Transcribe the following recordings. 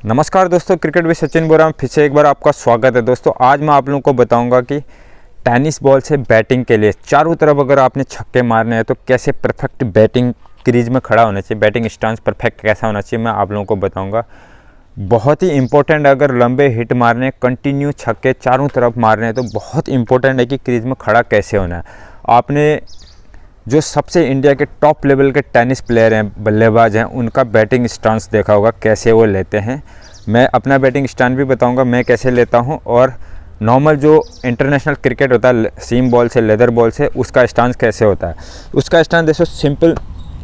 नमस्कार दोस्तों, cricket with Sachin बोल रहा हूँ। फिर से एक बार आपका स्वागत है। दोस्तों आज मैं आप लोगों को बताऊंगा कि टेनिस बॉल से बैटिंग के लिए चारों तरफ अगर आपने छक्के मारने हैं तो कैसे परफेक्ट बैटिंग क्रीज में खड़ा होना चाहिए, बैटिंग स्टांस परफेक्ट कैसा होना चाहिए, मैं आप लोगों को बताऊंगा। बहुत ही इंपॉर्टेंट, अगर लंबे हिट मारने, कंटिन्यू छक्के चारों तरफ मारने हैं तो बहुत इंपॉर्टेंट है कि क्रीज में खड़ा कैसे होना है। आपने जो सबसे इंडिया के टॉप लेवल के टेनिस प्लेयर हैं, बल्लेबाज हैं, उनका बैटिंग स्टांस देखा होगा कैसे वो लेते हैं। मैं अपना बैटिंग स्टांस भी बताऊंगा मैं कैसे लेता हूं, और नॉर्मल जो इंटरनेशनल क्रिकेट होता है सीम बॉल से, लेदर बॉल से, उसका स्टांस कैसे होता है। उसका स्टांस देखो सिंपल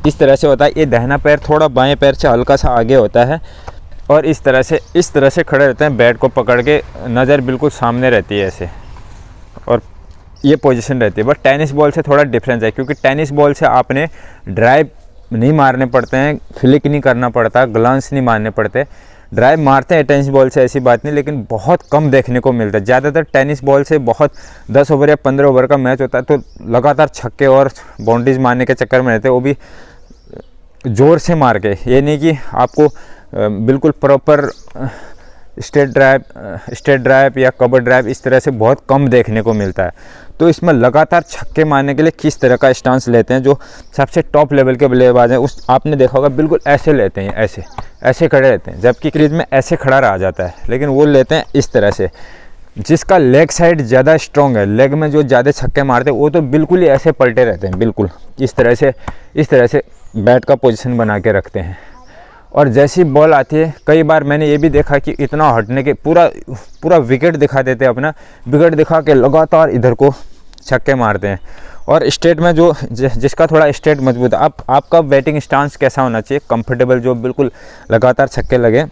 इस तरह से होता है। ये दाहिना पैर थोड़ा बाएं पैर से हल्का सा आगे होता है और इस तरह से खड़े रहते हैं, बैट को पकड़ के, नज़र बिल्कुल सामने रहती है ऐसे, और ये पोजीशन रहती है। बट टेनिस बॉल से थोड़ा डिफरेंस है, क्योंकि टेनिस बॉल से आपने ड्राइव नहीं मारने पड़ते हैं, फ्लिक नहीं करना पड़ता, ग्लांस नहीं मारने पड़ते। ड्राइव मारते हैं टेनिस बॉल से, ऐसी बात नहीं, लेकिन बहुत कम देखने को मिलता है। ज़्यादातर टेनिस बॉल से बहुत 10 ओवर या 15 ओवर का मैच होता है तो लगातार छक्के और बाउंड्रीज मारने के चक्कर में रहते हैं, वो भी ज़ोर से मार के। ये नहीं कि आपको बिल्कुल प्रॉपर स्ट्रेट ड्राइव या कवर ड्राइव इस तरह से बहुत कम देखने को मिलता है। तो इसमें लगातार छक्के मारने के लिए किस तरह का स्टांस लेते हैं, जो सबसे टॉप लेवल के बल्लेबाज हैं, उस आपने देखा होगा बिल्कुल ऐसे लेते हैं, ऐसे खड़े रहते हैं, जबकि क्रीज में ऐसे खड़ा रहा जाता है, लेकिन वो लेते हैं इस तरह से। जिसका लेग साइड ज़्यादा स्ट्रॉन्ग है, लेग में जो ज़्यादा छक्के मारते हैं, वो तो बिल्कुल ही ऐसे पलटे रहते हैं, बिल्कुल इस तरह से बैट का पोजीशन बना के रखते हैं। और जैसी बॉल आती है, कई बार मैंने ये भी देखा कि इतना हटने के पूरा विकेट दिखा देते हैं, अपना विकेट दिखा के लगातार इधर को छक्के मारते हैं। और स्टेट में जो जिसका थोड़ा स्टेट मजबूत है, आपका बैटिंग स्टांस कैसा होना चाहिए, कंफर्टेबल, जो बिल्कुल लगातार छक्के लगे,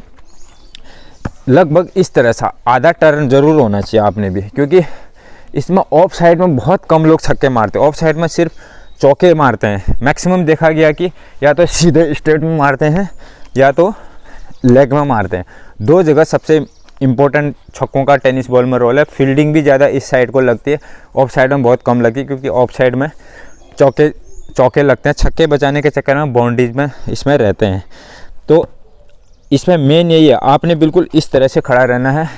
लगभग इस तरह सा आधा टर्न ज़रूर होना चाहिए आपने भी, क्योंकि इसमें ऑफ साइड में बहुत कम लोग छक्के मारते हैं। ऑफ साइड में सिर्फ चौके मारते हैं। मैक्सिमम देखा गया कि या तो सीधे स्ट्रेट में मारते हैं या तो लेग में मारते हैं। दो जगह सबसे इम्पोर्टेंट छक्कों का टेनिस बॉल में रोल है। फील्डिंग भी ज़्यादा इस साइड को लगती है, ऑफ साइड में बहुत कम लगती है, क्योंकि ऑफ साइड में चौके लगते हैं, छक्के बचाने के चक्कर में बाउंड्रीज में इसमें रहते हैं। तो इसमें मेन यही है, आपने बिल्कुल इस तरह से खड़ा रहना है।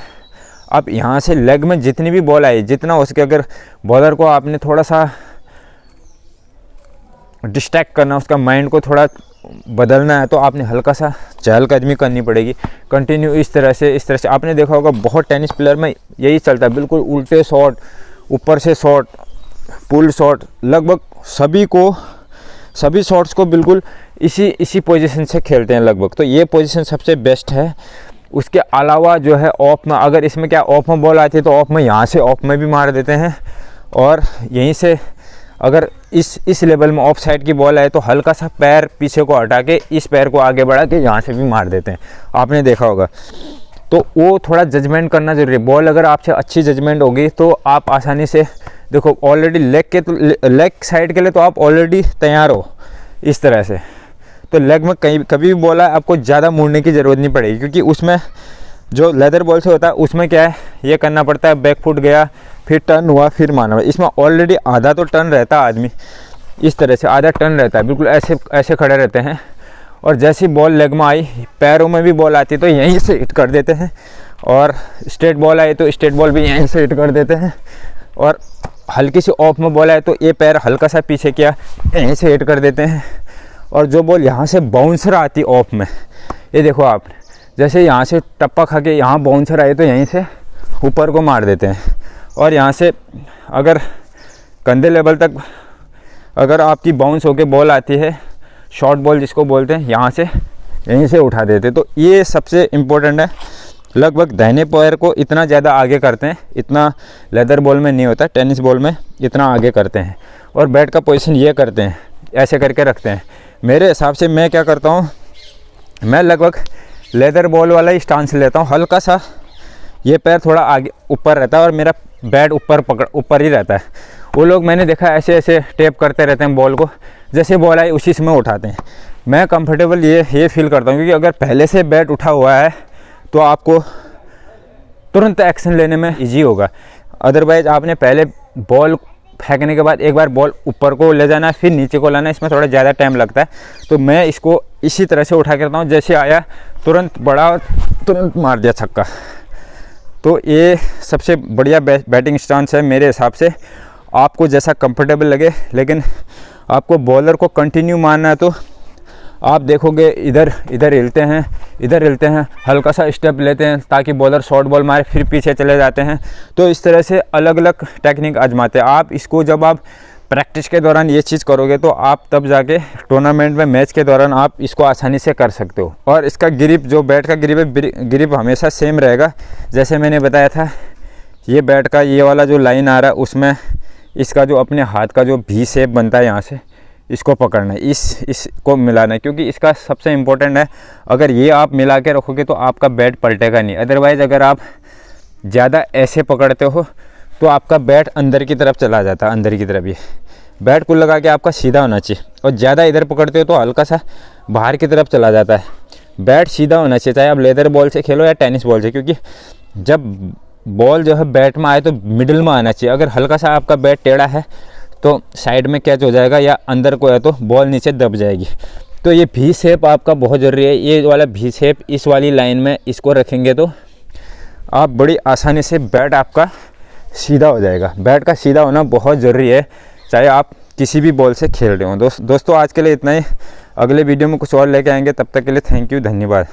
अब यहाँ से लेग में जितनी भी बॉल आई, जितना हो सके, अगर बॉलर को आपने थोड़ा सा डिस्ट्रैक्ट करना, उसका माइंड को थोड़ा बदलना है, तो आपने हल्का सा चहलकदमी करनी पड़ेगी कंटिन्यू इस तरह से। आपने देखा होगा बहुत टेनिस प्लेयर में यही चलता है, बिल्कुल उल्टे शॉट, ऊपर से शॉट, पुल शॉट, लगभग सभी शॉट्स को बिल्कुल इसी पोजीशन से खेलते हैं लगभग। तो ये पोजीशन सबसे बेस्ट है। उसके अलावा जो है ऑफ में, अगर इसमें क्या ऑफ में बॉल आती है तो ऑफ में यहाँ से ऑफ में भी मार देते हैं, और यहीं से अगर इस लेवल में ऑफ साइड की बॉल आए तो हल्का सा पैर पीछे को हटा के इस पैर को आगे बढ़ा के यहाँ से भी मार देते हैं, आपने देखा होगा। तो वो थोड़ा जजमेंट करना जरूरी है। बॉल अगर आपसे अच्छी जजमेंट होगी तो आप आसानी से, देखो ऑलरेडी लेग साइड के लिए तो आप ऑलरेडी तैयार हो इस तरह से। तो लेग में कभी भी बॉल आए आपको ज़्यादा मुड़ने की ज़रूरत नहीं पड़ेगी, क्योंकि उसमें जो लेदर बॉल से होता है उसमें क्या है, ये करना पड़ता है, बैक फुट गया, फिर टर्न हुआ, फिर मारना। इसमें ऑलरेडी आधा तो टर्न रहता है, आदमी इस तरह से आधा टर्न रहता है, बिल्कुल ऐसे खड़े रहते हैं। और जैसी बॉल लेग में आई, पैरों में भी बॉल आती है तो यहीं से हिट कर देते हैं, और स्ट्रेट बॉल आई तो स्ट्रेट बॉल भी यहीं से हिट कर देते हैं, और हल्की सी ऑफ में बॉल आए तो ये पैर हल्का सा पीछे किया, यहीं से हिट कर देते हैं। और जो बॉल यहाँ से बाउंसर आती ऑफ में, ये देखो आप, जैसे यहाँ से टप्पा खा के यहाँ बाउंसर आए तो यहीं से ऊपर को मार देते हैं। और यहाँ से अगर कंधे लेवल तक अगर आपकी बाउंस होके बॉल आती है, शॉर्ट बॉल जिसको बोलते हैं, यहाँ से यहीं से उठा देते। तो ये सबसे इम्पोर्टेंट है। लगभग दाहिने पैर को इतना ज़्यादा आगे करते हैं, इतना लेदर बॉल में नहीं होता, टेनिस बॉल में इतना आगे करते हैं। और बैट का पोजीशन ये करते हैं, ऐसे करके रखते हैं। मेरे हिसाब से मैं क्या करता हूँ, मैं लगभग लेदर बॉल वाला ही स्टांस लेता हूँ। हल्का सा ये पैर थोड़ा आगे ऊपर रहता है और मेरा बैट ऊपर ही रहता है। वो लोग मैंने देखा ऐसे टेप करते रहते हैं बॉल को, जैसे बॉल आई उसी समय उठाते हैं। मैं कंफर्टेबल ये फील करता हूँ, क्योंकि अगर पहले से बैट उठा हुआ है तो आपको तुरंत एक्शन लेने में ईजी होगा। अदरवाइज़ आपने पहले बॉल फेंकने के बाद एक बार बॉल ऊपर को ले जाना, फिर नीचे को लाना, इसमें थोड़ा ज़्यादा टाइम लगता है। तो मैं इसको इसी तरह से उठा करता हूँ, जैसे आया तुरंत बढ़ा और तुरंत मार दिया छक्का। तो ये सबसे बढ़िया बैटिंग स्टांस है मेरे हिसाब से। आपको जैसा कंफर्टेबल लगे, लेकिन आपको बॉलर को कंटिन्यू मारना है तो आप देखोगे इधर हिलते हैं, इधर हिलते हैं, हल्का सा स्टेप लेते हैं ताकि बॉलर शॉर्ट बॉल मारे, फिर पीछे चले जाते हैं। तो इस तरह से अलग अलग टेक्निक आजमाते हैं आप। इसको जब आप प्रैक्टिस के दौरान ये चीज़ करोगे तो आप तब जाके टूर्नामेंट में, मैच के दौरान आप इसको आसानी से कर सकते हो। और इसका ग्रिप, जो बैट का ग्रिप है, ग्रिप हमेशा सेम रहेगा। जैसे मैंने बताया था, ये बैट का ये वाला जो लाइन आ रहा है उसमें इसका जो अपने हाथ का जो भी शेप बनता है, यहाँ से इसको पकड़ना है, इसको मिलाना है, क्योंकि इसका सबसे इम्पोर्टेंट है। अगर ये आप मिला के रखोगे तो आपका बैट पलटेगा नहीं। अदरवाइज़ अगर आप ज़्यादा ऐसे पकड़ते हो तो आपका बैट अंदर की तरफ चला जाता है, अंदर की तरफ। ये बैट को लगा के आपका सीधा होना चाहिए, और ज़्यादा इधर पकड़ते हो तो हल्का सा बाहर की तरफ चला जाता है। बैट सीधा होना चाहिए, चाहे आप लेदर बॉल से खेलो या टेनिस बॉल से, क्योंकि जब बॉल जो है बैट में आए तो मिडिल में आना चाहिए। अगर हल्का सा आपका बैट टेढ़ा है तो साइड में कैच हो जाएगा, या अंदर को है तो बॉल नीचे दब जाएगी। तो ये भी शेप आपका बहुत ज़रूरी है। ये वाला भी शेप इस वाली लाइन में इसको रखेंगे तो आप बड़ी आसानी से बैट आपका सीधा हो जाएगा। बैट का सीधा होना बहुत ज़रूरी है, चाहे आप किसी भी बॉल से खेल रहे हो। दोस्तों आज के लिए इतना ही। अगले वीडियो में कुछ और लेके आएंगे, तब तक के लिए थैंक यू, धन्यवाद।